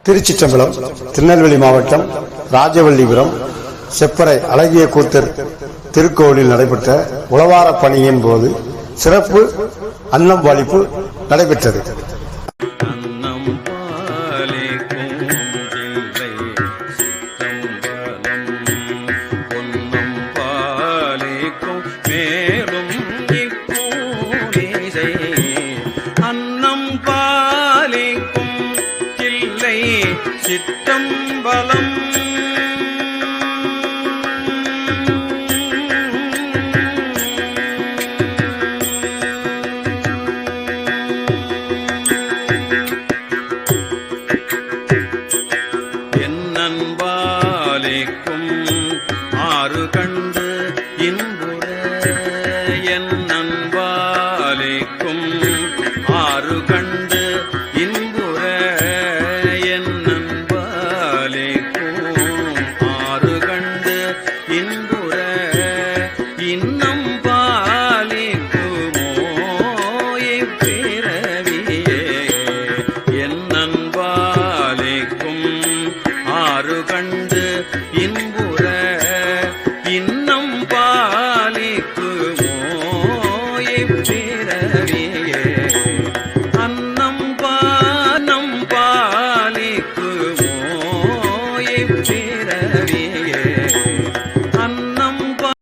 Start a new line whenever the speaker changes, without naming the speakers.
திருச்சிற்றம்பலம், திருநெல்வேலி மாவட்டம் ராஜவல்லிபுரம் செப்பறை அழகிய கூத்தர் திருக்கோவிலில் நடைபெற்ற உழவார பணியின் போது சிறப்பு அன்னம் பாலிப்பு நடைபெற்றது.
சிற்றம்பலம் என்னன்பாலேக்கும் ஆறு கண்டு இன்புற என்னன்பாலேக்கும் ஆறு கண்டு இன்புற ஆறு கண்டு இன்புற இன்னம் பாலிக்குமோ இப்பிறவியே என்னன்பாலேக்கும் ஆறு கண்டு இன்புற